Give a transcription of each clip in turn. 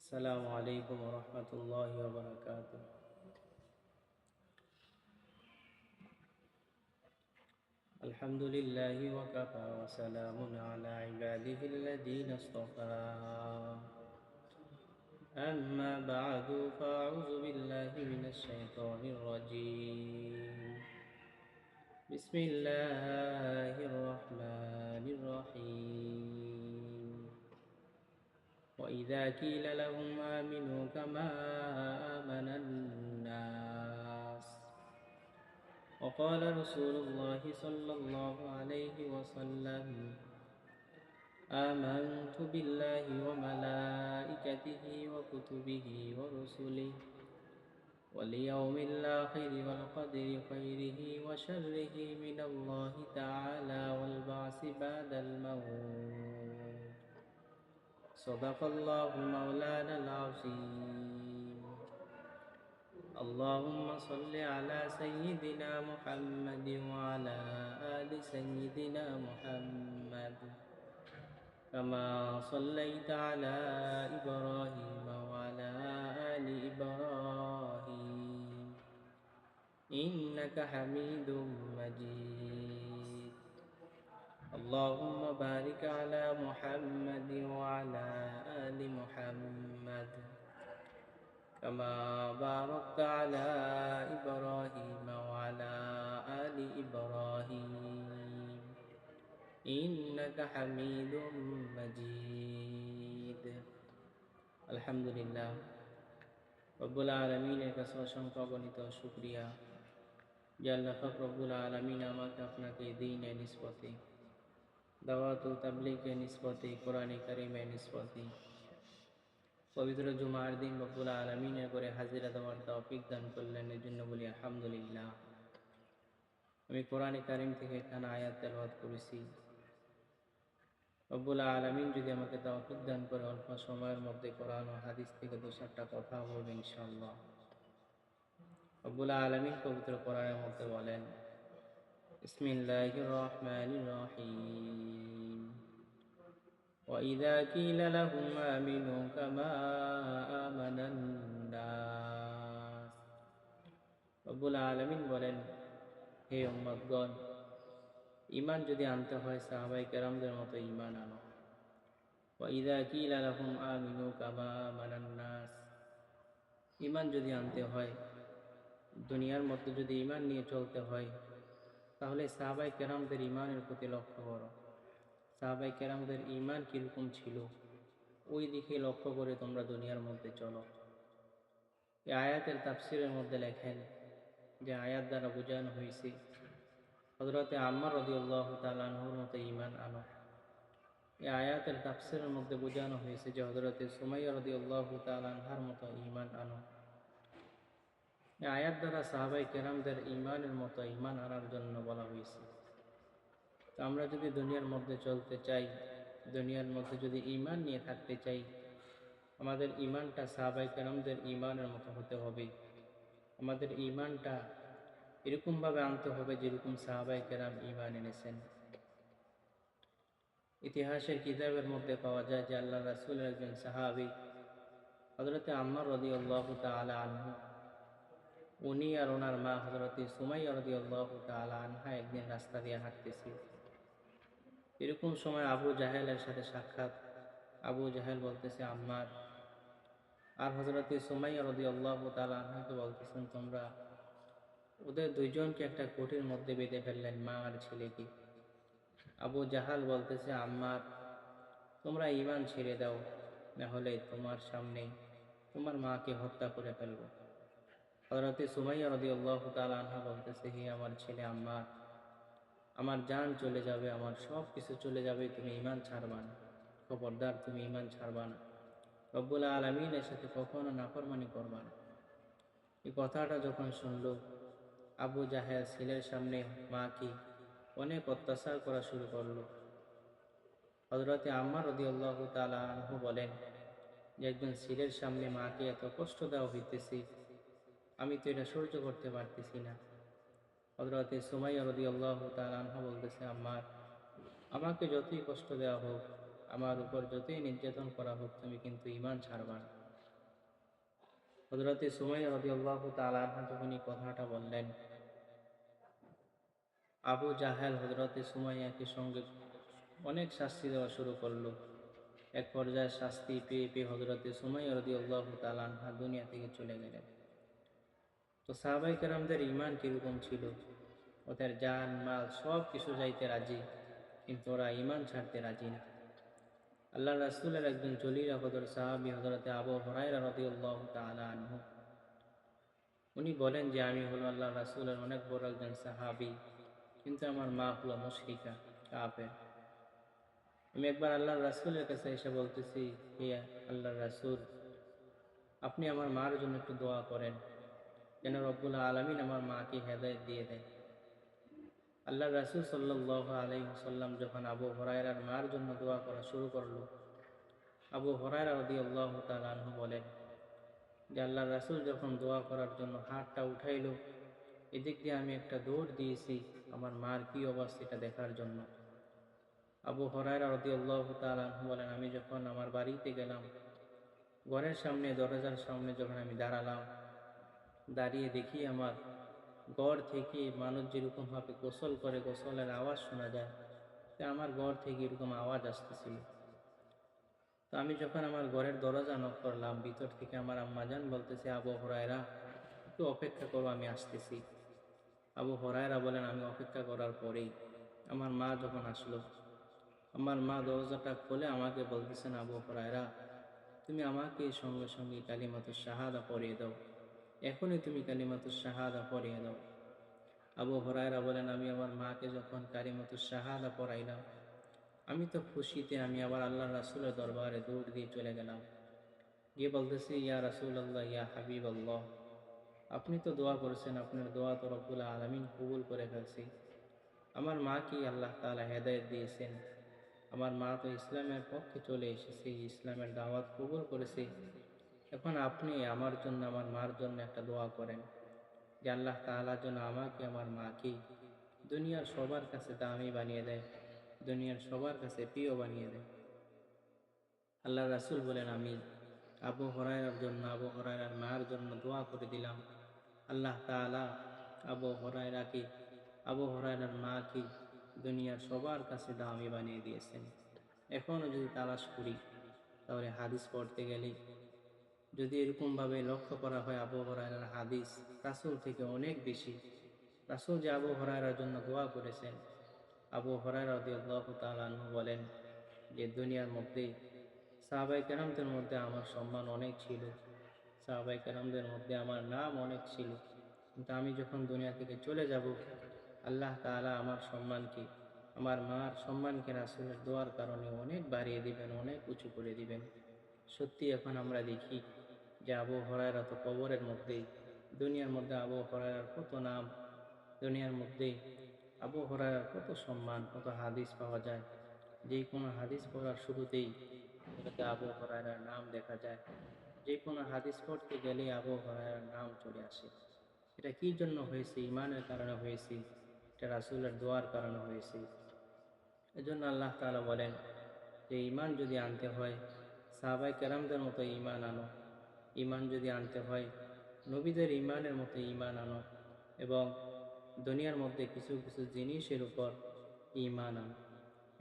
السلام عليكم ورحمة الله وبركاته. الحمد لله وكفى وسلام على عباده الذين اصطفى. أما بعد فأعوذ بالله من الشيطان الرجيم. بسم الله الرحمن الرحيم. وإذا قيل لهم آمنوا كما آمن الناس وقال رسول الله صلى الله عليه وسلم آمنت بالله وملائكته وكتبه ورسله واليوم الآخر والقدر خيره وشره من الله تعالى والبعث بعد الموت. صدق الله مولانا العظيم. اللهم صل على سيدنا محمد وعلى آل سيدنا محمد كما صليت على إبراهيم وعلى آل إبراهيم إنك حميد مجيد. اللهم بارك على محمد وعلى آل محمد كما باركت على إبراهيم وعلى آل إبراهيم إنك حميد مجيد. الحمد لله রব্বুল আলামিনের কাছে অসংখ্য অগণিত শুকরিয়া যে আল্লাহ পাক রব্বুল আলামিন আমাকে আপনাকে দ্বীনে নিসবতে দাওয়াত ও তাবলীগের নিসবতে কোরআনে কারীমের নিসবতে পবিত্র জুমার দিন রব্বুল আলামিনের করে হাজিরা দেওয়ার তৌফিক দান করলেন, এর জন্য বলি আলহামদুলিল্লাহ। আমি কোরআনে কারীম থেকে এখানে আয়াত তেলাওয়াত করেছি। রব্বুল আলামিন যদি আমাকে তৌফিক দান করে অল্প সময়ের মধ্যে কোরআন ও হাদিস থেকে দু চারটা কথা বলবো ইনশাআল্লাহ। রব্বুল আলামিন পবিত্র কোরআনের মধ্যে বলেন, বিসমিল্লাহির রহমানির রহিম। وَإِذَا قِيلَ لَهُمْ آمِنُوا كَمَا آمَنَ النَّاسُ। রব্বুল আলামিন বলেন, হে উম্মতগণ, ঈমান যদি আনতে হয় সাহাবায়ে কেরামদের মতো ঈমান আনো। وَإِذَا قِيلَ لَهُمْ آمِنُوا كَمَا آمَنَ النَّاسُ, ঈমান যদি আনতে হয়, দুনিয়ার মধ্যে যদি ঈমান নিয়ে চলতে হয়, তাহলে সাহাবায়ে কেরামদের ঈমানের প্রতি লক্ষ্য করো। সাহাবায়ে কেরামদের ঈমান কিরকম ছিল ওই দিকে লক্ষ্য করে তোমরা দুনিয়ার মধ্যে চলো। এই আয়াতের তাফসীরের মধ্যে লেখেন যে আয়াত দ্বারা বোঝানো হয়েছে হযরতে আম্মার রাদিয়াল্লাহু তাআলা আনহুর মতো ঈমান আনো। এই আয়াতের তাফসীরের মধ্যে বোঝানো হয়েছে যে হযরতে সুমাইয়া রাদিয়াল্লাহু তাআলা আনহার মতো ঈমান আনো। এই আয়াত দ্বারা সাহাবায়ে কেরামদের ঈমানের মতো ঈমান আনার জন্য বলা হয়েছে। তো আমরা যদি দুনিয়ার মধ্যে চলতে চাই, দুনিয়ার মধ্যে যদি ঈমান নিয়ে থাকতে চাই, আমাদের ঈমানটা সাহাবায়ে কেরামদের ঈমানের মতো হতে হবে। আমাদের ঈমানটা এরকমভাবে আনতে হবে যেরকম সাহাবায়ে কেরাম ঈমান এনেছেন। ইতিহাসের কিতাবের মধ্যে পাওয়া যায় যে আল্লাহ রাসূলের একজন সাহাবী হযরতে আম্মার রাদিয়াল্লাহু তাআলা আনহু, উনি আর ওনার মা হযরতে সুমাইয়া রাদিয়াল্লাহু তাআলা আনহা একদিন রাস্তা দিয়ে হাঁটতেছিল। এরকম সময় আবু জাহেলের সাথে সাক্ষাৎ। আবু জাহেল বলতেছে আম্মার, আর হযরতে সুমাইয়া রাদিয়াল্লাহু তাআলা আনহাকে বলতেছেন তোমরা ওদের দুইজনকে একটা কোঠির মধ্যে বেঁধে ফেললেন, মা আর ছেলেকে। আবু জাহাল বলতেছে আম্মার, তোমরা ঈমান ছেড়ে দাও, না হলে তোমার সামনে তোমার মাকে হত্যা করে ফেলবো। হযরতে সুমাইয়া রাদিয়াল্লাহু তাআলা আনহা বলতেছে, হে আমার ছেলে আম্মার, আমার জান চলে যাবে, আমার সব কিছু চলে যাবে, তুমি ঈমান ছাড়বা না, খবরদার তুমি ঈমান ছাড়বা না, রব্বুল আলামিনের সাথে কখনো নাফরমানি করবা না। এই কথাটা যখন শুনল, আবু জাহেল ছেলের সামনে মাকে অনেক অত্যাচার করা শুরু করলো। হযরতে আম্মার রাদিয়াল্লাহু তাআলা আনহু বলেন যে একজন ছেলের সামনে মাকে এত কষ্ট দেওয়া হইতেছে, আমি তো এটা সহ্য করতে পারতেছি না। হযরতে সুমাইয়া রাদিয়াল্লাহু তাআলা আনহা বলতেছে আম্মার, আমাকে যতই কষ্ট দেওয়া হোক, আমার উপর যতই নির্যাতন করা হোক, তুমি কিন্তু ঈমান ছাড়বা না। হযরতে সুমাইয়া রাদিয়াল্লাহু তাআলা আনহা যখন এই কথাটা বললেন, আবু জাহেল হযরতে সুমাইয়াকে সঙ্গে অনেক শাস্তি দেওয়া শুরু করলো। এক পর্যায়ে শাস্তি পেয়ে পেয়ে হযরতে সুমাইয়া রাদিয়াল্লাহু তাআলা আনহা দুনিয়া থেকে চলে গেলেন। তো সাহাবায়ে কেরামদের ঈমান কিরকম ছিল? ওদের জান মাল সব কিছু যাইতে রাজি, কিন্তু ওরা ঈমান ছাড়তে রাজি না। আল্লাহ রাসূলের একজন জলিল কদর সাহাবী হযরতে আবু হুরায়রা রাদিয়াল্লাহু তাআলা আনহু, উনি বলেন যে আমি হলো আল্লাহ রাসূলের অনেক বড় একজন সাহাবী, কিন্তু আমার মা হলো মুশরিকা, কাফের। আমি একবার আল্লাহর রাসূলের কাছে এসে বলতেছি, হে আল্লাহর রাসূল, আপনি আমার মার জন্য একটু দোয়া করেন, যেন রব্বুল আলামিন আমার মাকে হেদায়েত দিয়ে দেয়। আল্লাহর রাসূল সাল্লাল্লাহু আলাইহি ওয়াসাল্লাম যখন আবু হুরায়রার মার জন্য দোয়া করা শুরু করলো, আবু হুরায়রা রাদিয়াল্লাহু তাআলা আনহু বলেন যে আল্লাহর রাসূল যখন দোয়া করার জন্য হাতটা উঠাইলো, এদিক দিয়ে আমি একটা দৌড় দিয়েছি আমার মার কি অবস্থা এটা দেখার জন্য। আবু হুরায়রা রাদিয়াল্লাহু তাআলা আনহু বলেন, আমি যখন আমার বাড়িতে গেলাম, ঘরের সামনে দরজার সামনে যখন আমি দাঁড়ালাম, দাঁড়িয়ে দেখি আমার ঘর থেকে মানুষ যেরকম ভাবে গোসল করে গোসলের আওয়াজ শোনা যায়, তো আমার ঘর থেকে এরকম আওয়াজ আসতেছিল। তো আমি যখন আমার ঘরের দরজা নক করলাম, ভিতর থেকে আমার আম্মাজান বলতেছে, আবু হুরায়রা একটু অপেক্ষা করো, আমি আসতেছি। আবু হুরায়রা বলেন, আমি অপেক্ষা করার পরেই আমার মা যখন আসলো, আমার মা দরজাটা খুলে আমাকে বলতেছেন, আবু হুরায়রা তুমি আমাকে সঙ্গে সঙ্গে কালিমাতুশ শাহাদা পড়িয়ে দাও, এখনই তুমি কালিমাতুশ শাহাদা পড়িয়ে দাও। আবু হুরায়রা বলেন, আমি আমার মাকে যখন কালিমাতুশ শাহাদা পড়াইলাম, আমি তো খুশিতে আমি আবার আল্লাহ রাসূলের দরবারে দৌড় দিয়ে চলে গেলাম, গিয়ে বলতেছি, ইয়া রাসূলুল্লাহ, ইয়া হাবিবাল্লাহ, আপনি তো দোয়া করেছেন, আপনার দোয়া তো রব্বুল আলামিন কবুল করে ফেলছি। আমার মাকে আল্লাহ তাআলা হেদায়েত দিয়েছেন, আমার মা তো ইসলামের পক্ষে চলে এসেছে, ইসলামের দাওয়াত কবুল করেছে। এখন আপনি আমার জন্য আমার মার জন্য একটা দোয়া করেন, যে আল্লাহ তাআলা যেন আমাকে আমার মাকে দুনিয়ার সবার কাছে দামি বানিয়ে দেয়, দুনিয়ার সবার কাছে প্রিয় বানিয়ে দেয়। আল্লাহ রাসূল বলেন, আমি আবু হুরায়রার জন্য আবু হুরায়রার মার জন্য দোয়া করে দিলাম। আল্লাহ তাআলা আবু হুরায়রাকে আবু হুরায়রার মাকে দুনিয়ার সবার কাছে দামি বানিয়ে দিয়েছেন। এখনও যদি তালাশ করি, তাহলে হাদিস পড়তে গেলে যদি এরকমভাবে লক্ষ্য করা হয়, আবু হুরায়রার হাদিস রাসূল থেকে অনেক বেশি। রাসূল যে আবু হুরায়রার জন্য দোয়া করেছেন, আবু হুরায়রা রাদিয়াল্লাহু তাআলা আনহু বলেন যে দুনিয়ার মধ্যে সাহাবায়ে কেরামদের মধ্যে আমার সম্মান অনেক ছিল, সাহাবায়ে কেরামদের মধ্যে আমার নাম অনেক ছিল, কিন্তু আমি যখন দুনিয়া থেকে চলে যাব, আল্লাহ তাআলা আমার সম্মানকে, আমার মার সম্মানকে রাসূলের দোয়ার কারণে অনেক বাড়িয়ে দিবেন, অনেক উঁচু করে দিবেন। সত্যি এখন আমরা দেখি যে আবু হুরায়রা তো কবরের মধ্যেই। দুনিয়ার মধ্যে আবু হুরায়রার কত নাম, দুনিয়ার মধ্যে আবু হুরায়রার কত সম্মান, কত হাদিস পাওয়া যায়। যে কোনো হাদিস পড়ার শুরুতেই এটাতে আবু হুরায়রার নাম দেখা যায়। যে কোনো হাদিস পড়তে গেলেই আবু হুরায়রার নাম চলে আসে। এটা কি জন্য হয়েছে? ঈমানের কারণে হয়েছে, এটা রাসূলের দোয়ার কারণে হয়েছে। এজন্য আল্লাহ তাআলা বলেন যে ঈমান যদি আনতে হয়, সাহাবায়ে কেরামদের মতো ঈমান আনো। ঈমান যদি আনতে হয়, নবীদের ঈমানের মতো ঈমান আনো, এবং দুনিয়ার মধ্যে কিছু কিছু জিনিসের উপর ঈমান আনো।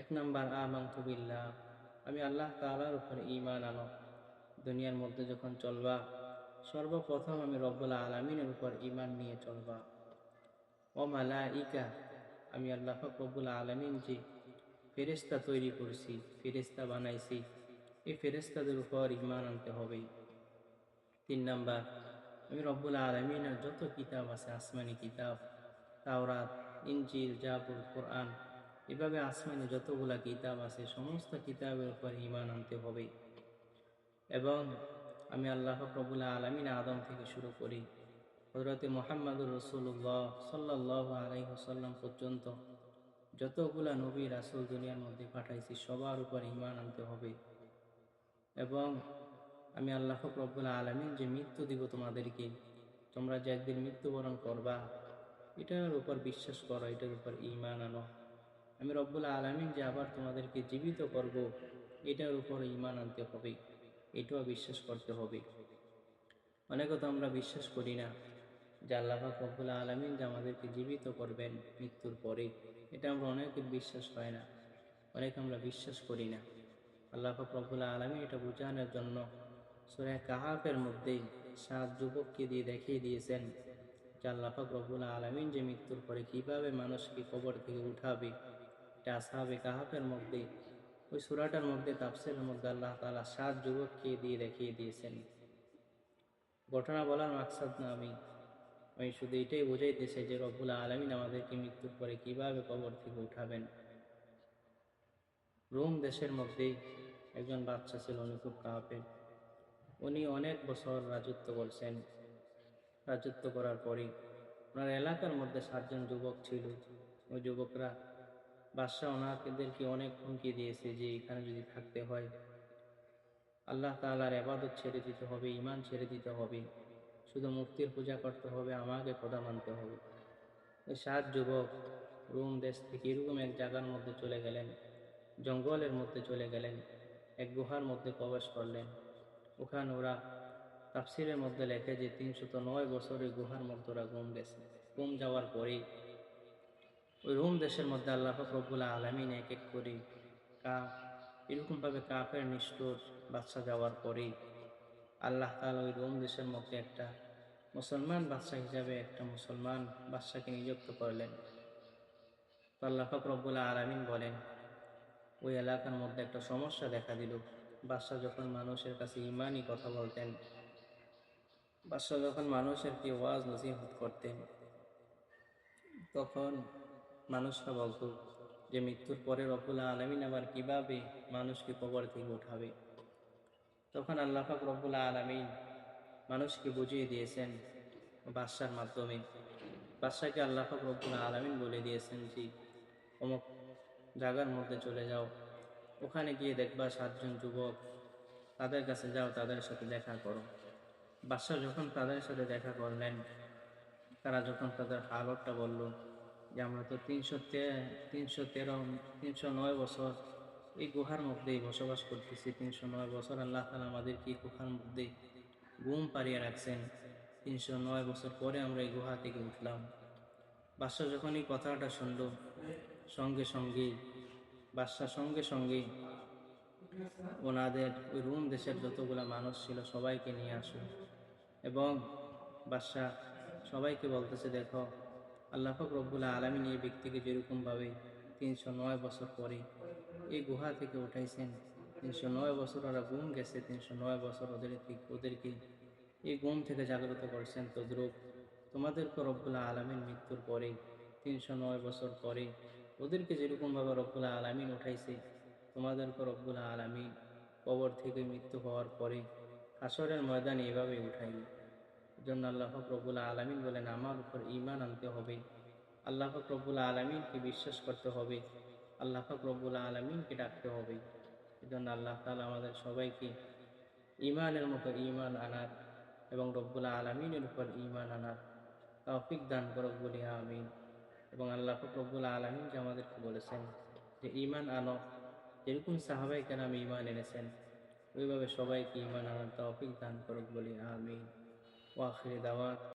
১ নাম্বার আমানতু বিল্লাহ, আমি আল্লাহ তাআলার উপর ঈমান আনো। দুনিয়ার মধ্যে যখন চলবা, সর্বপ্রথম আমি রব্বুল আলামিনের উপর ঈমান নিয়ে চলবা। ও মালাইকা, আমি আল্লাহ পাক রব্বুল আলামিন যে ফেরেশতা তৈরি করছি, ফেরেশতা বানাইছি, এই ফেরেশতাদের উপর ঈমান আনতে হবে। ৩ নাম্বার, আমি রব্বুল আলামিনের যত কিতাব আছে, আসমানি কিতাব, তাওরাত, ইনজিল, জাবুর, কোরআন, এভাবে আসমানি যতগুলা কিতাব আছে, সমস্ত কিতাবের উপর ঈমান আনতে হবে। এবং আমি আল্লাহ পাক রব্বুল আলামিন আদম থেকে শুরু করি হযরতে মুহাম্মদুর রাসূলুল্লাহ সাল্লাল্লাহু আলাইহি ওয়াসাল্লাম পর্যন্ত যতগুলা নবী রাসূল দুনিয়ার মধ্যে পাঠাইছি, সবার উপর ঈমান আনতে হবে। এবং আমি আল্লাহ পাক রব্বুল আলামিন যে মৃত্যু দিব তোমাদেরকে, তোমরা যে একদিন মৃত্যুবরণ করবা, এটার উপর বিশ্বাস করো, এটার উপর ঈমান আনো। আমি রব্বুল আলামিন যে আবার তোমাদেরকে জীবিত করব, এটার উপর ঈমান আনতে হবে, এটাও বিশ্বাস করতে হবে। অনেকে তো আমরা বিশ্বাস করি না যে আল্লাহ পাক রব্বুল আলামিন যে আমাদেরকে জীবিত করবেন মৃত্যুর পরে, এটা আমরা অনেকের বিশ্বাস হয় না, অনেকে আমরা বিশ্বাস করি না। আল্লাহ পাক রব্বুল আলামিন এটা বোঝানোর জন্য সূরা কাহাফের মধ্যেই 7 যুবককে দিয়ে দেখিয়ে দিয়েছেন যে আল্লাহ পাক রব্বুল আলামিন যে মৃত্যুর পরে কিভাবে মানুষকে কবর থেকে উঠাবে। এটা আসহাবে কাহাফের মধ্যে, ওই সূরাটার মধ্যে তাফসীরের মধ্যে আল্লাহ তাআলা 7 যুবককে দিয়ে দেখিয়ে দিয়েছেন। ঘটনা বলার মাকসাদ না, আমি আমি শুধু এটাই বোঝাইতেছি যে রব্বুল আলামিন আমাদেরকে মৃত্যুর পরে কিভাবে কবর থেকে উঠাবেন। রোম দেশের মধ্যেই একজন বাচ্চা ছিল, উনি খুব কাফের। উনি অনেক বছর রাজত্ব করছেন। রাজত্ব করার পরে ওনার এলাকার মধ্যে 7 জন যুবক ছিল। ওই যুবকরা বাদশাহ ওনাদেরকে অনেক হুমকি দিয়েছে যে এখানে যদি থাকতে হয় আল্লাহ তাআলার ইবাদত ছেড়ে দিতে হবে, ঈমান ছেড়ে দিতে হবে, শুধু মূর্তির পূজা করতে হবে, আমাকে খোদা মানতে হবে। ওই 7 যুবক রোম দেশ থেকে এরকম এক জায়গার মধ্যে চলে গেলেন, জঙ্গলের মধ্যে চলে গেলেন, এক গুহার মধ্যে প্রবেশ করলেন। ওখানে ওরা তাফসীরের মধ্যে লেখে যে 309 বছর ওই গুহার মধ্যে ওরা গুম গেছে। গুম যাওয়ার পরেই ওই রোম দেশের মধ্যে আল্লাহ পাক রব্বুল আলামিন এক এক করে কাফ এরকমভাবে কাফের নিষ্ঠুর বাদশা যাওয়ার পরেই আল্লাহ তাআলা ওই রোম দেশের মধ্যে একটা মুসলমান বাদশা হিসাবে একটা মুসলমান বাদশাকে নিযুক্ত করলেন। তো আল্লাহ পাক রব্বুল আলামিন বলেন, ওই এলাকার মধ্যে একটা সমস্যা দেখা দিল। বাদশা যখন মানুষের কাছে ঈমানি কথা বলতেন, বাদশা যখন মানুষেরকে ওয়াজ নসিহত করতেন, তখন মানুষরা বলতো যে মৃত্যুর পরে রব্বুল আলামিন আবার কিভাবে মানুষকে কবর থেকে উঠাবে। তখন আল্লাহ পাক রব্বুল আলামিন মানুষকে বুঝিয়ে দিয়েছেন বাদশার মাধ্যমে। বাদশাকে আল্লাহ পাক রব্বুল আলামিন বলে দিয়েছেন যে অমুক জায়গার মধ্যে চলে যাও, ওখানে গিয়ে দেখবা 7 জন যুবক, তাদের কাছে যাও, তাদের সাথে দেখা করো। বাদশা যখন তাদের সাথে দেখা করলেন, তারা যখন তাদের হালতটা বলল যে আমরা তো 309 বছর এই গুহার মধ্যেই বসবাস করতেছি, 309 বছর আল্লাহ তাআলা আমাদেরকে এই গুহার মধ্যে ঘুম পাড়িয়ে রাখছেন, 309 বছর পরে আমরা এই গুহা থেকে উঠলাম। বাদশা যখন এই কথাটা শুনল, সঙ্গে সঙ্গেই সঙ্গে সঙ্গেই ওনাদের ওই রোম দেশের যতগুলা মানুষ ছিল সবাইকে নিয়ে আসলো এবং বাদশাহ সবাইকে বলতেছে, দেখো আল্লাহ পাক রব্বুল আলামিন এই ব্যক্তিকে যেরকমভাবে 309 বছর পরে এই গুহা থেকে উঠাইছেন, 309 বছর ওরা গুম গেছে, 309 বছর ওদেরকে এই গুম থেকে জাগ্রত করছেন, তদ্রূপ তোমাদেরকে রব্বুল আলামিন মৃত্যুর পরে 309 বছর পরে ওদেরকে যেরকমভাবে রব্বুল আলামিন উঠাইছে, তোমাদেরকে রব্বুল আলামিন কবর থেকে মৃত্যু হওয়ার পরে হাসরের ময়দানে এভাবে উঠাইবে। এজন্য আল্লাহ পাক রব্বুল আলামিন বলেন আমার উপর ঈমান আনতে হবে, আল্লাহ পাক রব্বুল আলামিনকে বিশ্বাস করতে হবে, আল্লাহ পাক রব্বুল আলামিনকে ডাকতে হবে। এজন্য আল্লাহ তাআলা আমাদের সবাইকে ঈমানের মতো ঈমান আনার এবং রব্বুল আলামিনের উপর ঈমান আনার তৌফিক দান করুক বলি আমিন। এবং আল্লাহ পাক রব্বুল আলামিন যে আমাদেরকে বলেছেন যে ঈমান আনো, যেরকম সাহাবায়ে কেরাম ঈমান এনেছেন ওইভাবে সবাইকে ঈমান আনার তৌফিক দান করুক বলি আমিন। ওয়া আখিরি দাওয়াত